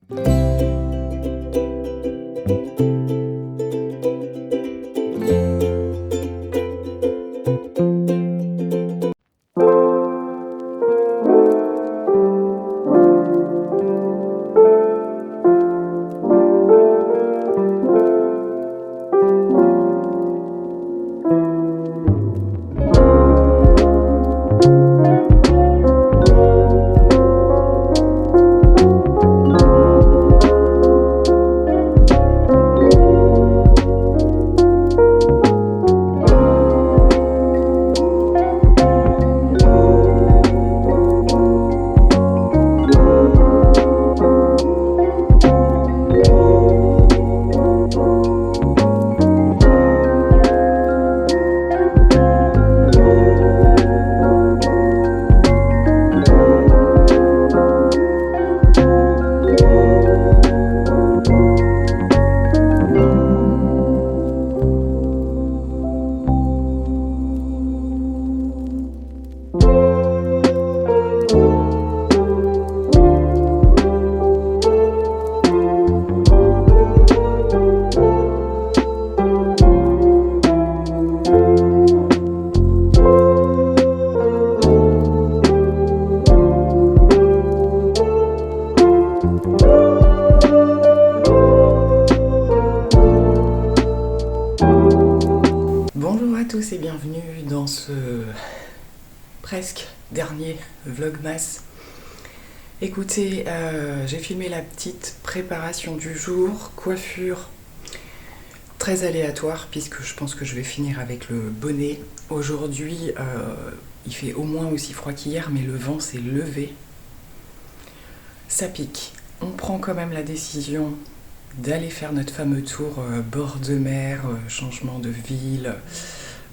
Bonjour à tous et bienvenue dans ce presque dernier Vlogmas. Écoutez, j'ai filmé la petite préparation du jour, coiffure très aléatoire puisque je pense que je vais finir avec le bonnet. Aujourd'hui, il fait au moins aussi froid qu'hier, mais le vent s'est levé. Ça pique. On prend quand même la décision d'aller faire notre fameux tour bord de mer, changement de ville.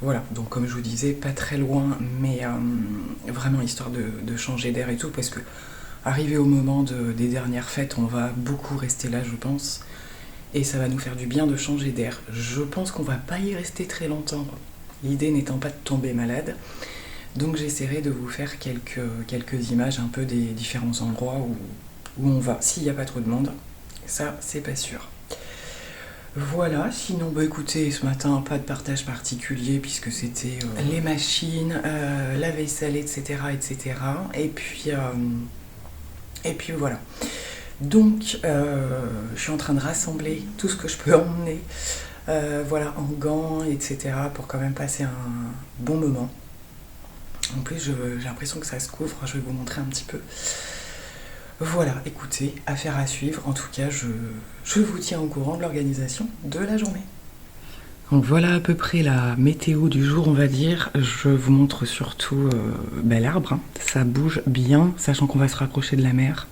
Voilà, donc comme je vous disais, pas très loin, mais vraiment histoire de changer d'air et tout, parce que arrivé au moment des dernières fêtes, on va beaucoup rester là, je pense, et ça va nous faire du bien de changer d'air. Je pense qu'on va pas y rester très longtemps, l'idée n'étant pas de tomber malade, donc j'essaierai de vous faire quelques images un peu des différents endroits où on va, s'il n'y a pas trop de monde. Ça, c'est pas sûr. Voilà, sinon, bah écoutez, ce matin, pas de partage particulier puisque c'était les machines, la vaisselle, etc., etc. Et puis voilà. Donc, je suis en train de rassembler tout ce que je peux emmener, voilà, en gants, etc., pour quand même passer un bon moment. En plus, j'ai l'impression que ça se couvre, je vais vous montrer un petit peu. Voilà, écoutez, affaire à suivre. En tout cas, je vous tiens au courant de l'organisation de la journée. Donc voilà à peu près la météo du jour, on va dire. Je vous montre surtout l'arbre, hein. Ça bouge bien, sachant qu'on va se rapprocher de la mer.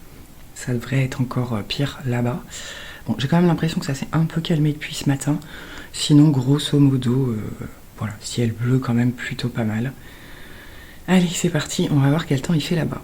Ça devrait être encore pire là-bas. Bon, j'ai quand même l'impression que ça s'est un peu calmé depuis ce matin. Sinon, grosso modo, voilà, ciel bleu quand même plutôt pas mal. Allez, c'est parti, on va voir quel temps il fait là-bas.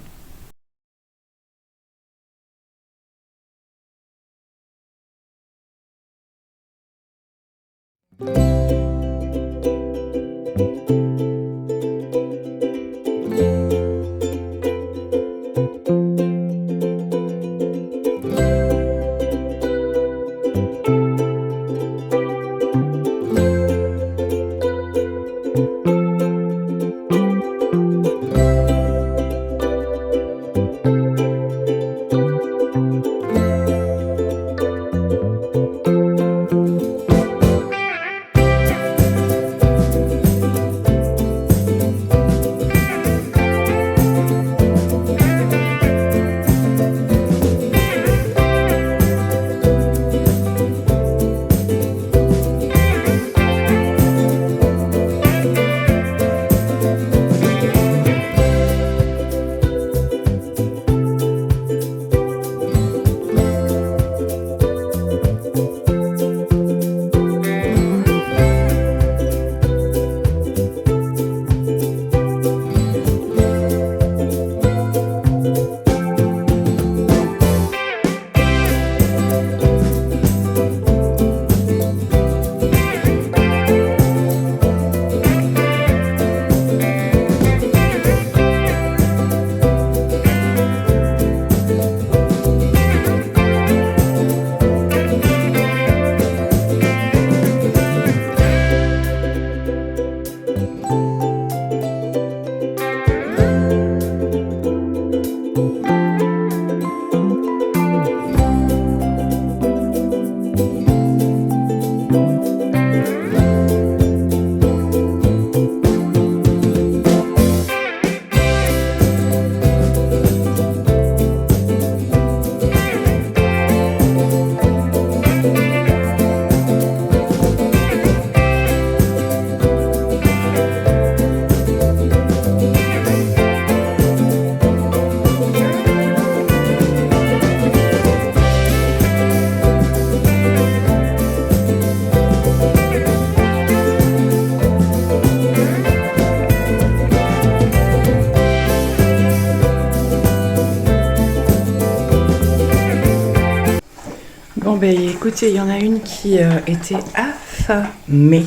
Bon ben écoutez, il y en a une qui était affamée.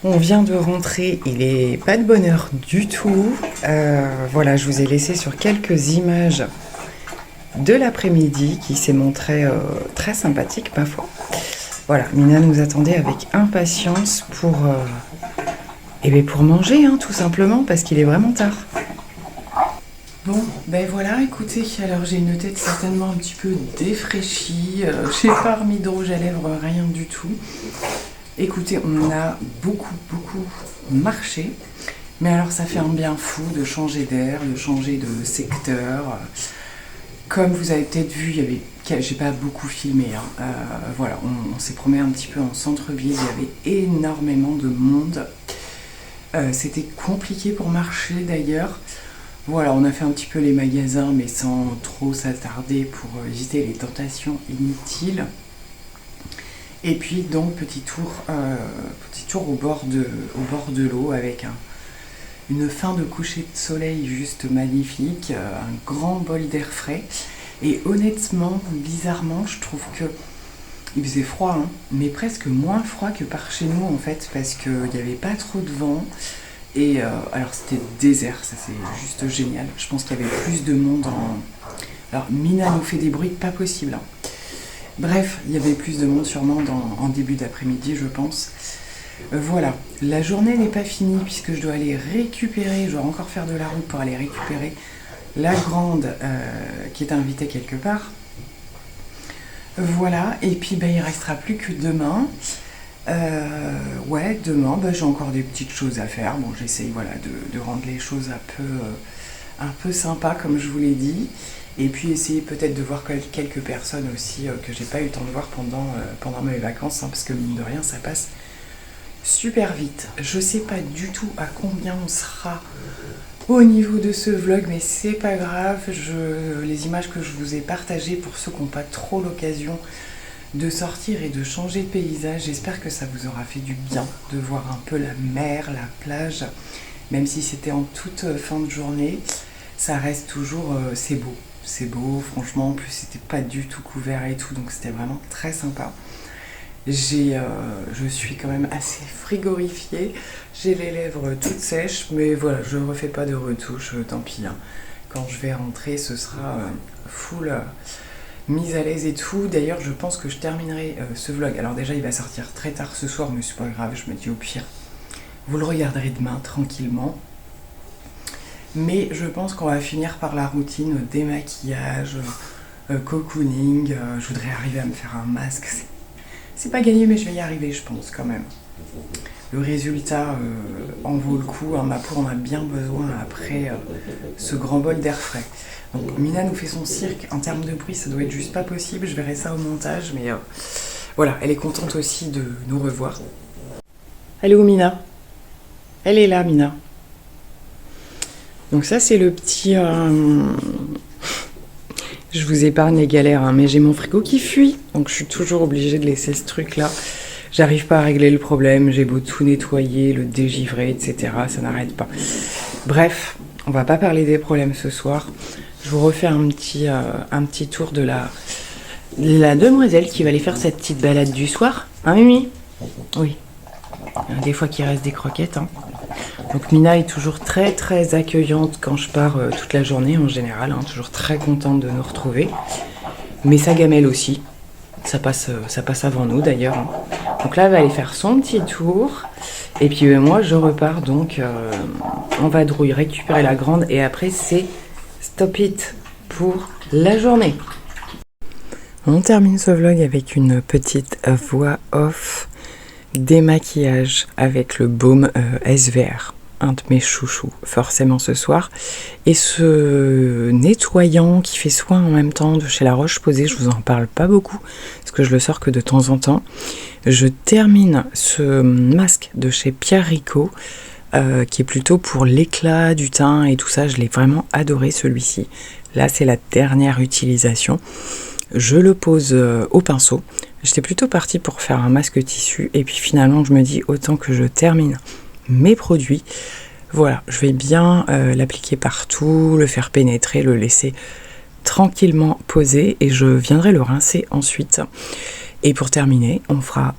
On vient de rentrer, il est pas de bonne heure du tout. Voilà, je vous ai laissé sur quelques images de l'après-midi qui s'est montré très sympathique, ma foi. Voilà, Mina nous attendait avec impatience pour manger, hein, tout simplement, parce qu'il est vraiment tard. Bon, ben voilà, écoutez, alors j'ai une tête certainement un petit peu défraîchie, j'ai pas remis de rouge à lèvres, rien du tout. Écoutez, on a beaucoup marché, mais alors ça fait un bien fou de changer d'air, de changer de secteur. Comme vous avez peut-être vu, j'ai pas beaucoup filmé, hein. Voilà, on s'est promené un petit peu en centre-ville, il y avait énormément de monde. C'était compliqué pour marcher d'ailleurs. Voilà, on a fait un petit peu les magasins, mais sans trop s'attarder pour éviter les tentations inutiles. Et puis donc petit tour au bord de l'eau avec une fin de coucher de soleil juste magnifique, un grand bol d'air frais. Et honnêtement, bizarrement, je trouve que il faisait froid, hein, mais presque moins froid que par chez nous en fait, parce qu'il n'y avait pas trop de vent. Et alors c'était désert, ça c'est juste génial. Je pense qu'il y avait plus de monde Alors Mina nous fait des bruits pas possibles, hein. Bref, il y avait plus de monde sûrement en début d'après-midi, je pense. Voilà, la journée n'est pas finie puisque je dois aller récupérer, je dois encore faire de la route pour aller récupérer la grande qui est invitée quelque part. Voilà, et puis ben, il ne restera plus que demain. Ouais, demain, j'ai encore des petites choses à faire. Bon, j'essaye voilà, de rendre les choses un peu sympa comme je vous l'ai dit. Et puis essayer peut-être de voir quelques personnes aussi que j'ai pas eu le temps de voir pendant mes vacances, hein, parce que mine de rien ça passe super vite. Je sais pas du tout à combien on sera au niveau de ce vlog, mais c'est pas grave. Les images que je vous ai partagées pour ceux qui n'ont pas trop l'occasion de sortir et de changer de paysage, j'espère que ça vous aura fait du bien de voir un peu la mer, la plage, même si c'était en toute fin de journée, ça reste toujours, c'est beau, franchement, en plus c'était pas du tout couvert et tout, donc c'était vraiment très sympa. Je suis quand même assez frigorifiée, j'ai les lèvres toutes sèches, mais voilà, je ne refais pas de retouches, tant pis, hein. Quand je vais rentrer, ce sera full mise à l'aise et tout. D'ailleurs, je pense que je terminerai ce vlog. Alors déjà, il va sortir très tard ce soir, mais c'est pas grave, je me dis au pire, vous le regarderez demain, tranquillement. Mais je pense qu'on va finir par la routine démaquillage, cocooning. Je voudrais arriver à me faire un masque. C'est pas gagné, mais je vais y arriver, je pense, quand même. Le résultat en vaut le coup, hein. Ma peau en a bien besoin après ce grand bol d'air frais. Donc Mina nous fait son cirque. En termes de bruit, ça doit être juste pas possible. Je verrai ça au montage, mais voilà, elle est contente aussi de nous revoir. Elle est où, Mina? Elle est là, Mina. Donc ça, c'est le petit... Je vous épargne les galères, hein, mais j'ai mon frigo qui fuit. Donc je suis toujours obligée de laisser ce truc-là. J'arrive pas à régler le problème. J'ai beau tout nettoyer, le dégivrer, etc. Ça n'arrête pas. Bref, on va pas parler des problèmes ce soir. Je vous refais un petit tour de la demoiselle qui va aller faire cette petite balade du soir. Hein, Mimi? Oui. Des fois qu'il reste des croquettes, hein. Donc Mina est toujours très très accueillante quand je pars toute la journée en général, hein, toujours très contente de nous retrouver. Mais sa gamelle aussi, ça passe avant nous d'ailleurs, hein. Donc là elle va aller faire son petit tour. Et puis moi je repars donc en vadrouille récupérer la grande et après c'est stop it pour la journée. On termine ce vlog avec une petite voix off démaquillage avec le baume SVR. Un de mes chouchous, forcément ce soir. Et ce nettoyant qui fait soin en même temps de chez La Roche-Posay, je vous en parle pas beaucoup, parce que je le sors que de temps en temps. Je termine ce masque de chez Pierre Rico, qui est plutôt pour l'éclat du teint et tout ça. Je l'ai vraiment adoré celui-ci. Là, c'est la dernière utilisation. Je le pose au pinceau. J'étais plutôt partie pour faire un masque tissu, et puis finalement, je me dis autant que je termine mes produits. Voilà, je vais bien l'appliquer partout, le faire pénétrer, le laisser tranquillement poser et je viendrai le rincer ensuite. Et pour terminer, on fera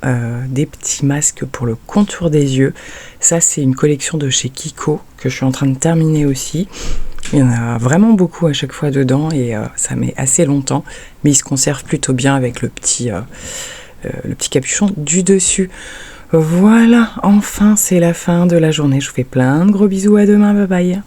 des petits masques pour le contour des yeux. Ça, c'est une collection de chez Kiko que je suis en train de terminer aussi. Il y en a vraiment beaucoup à chaque fois dedans et ça met assez longtemps. Mais il se conserve plutôt bien avec le petit capuchon du dessus. Voilà, enfin, c'est la fin de la journée. Je vous fais plein de gros bisous. À demain, bye bye.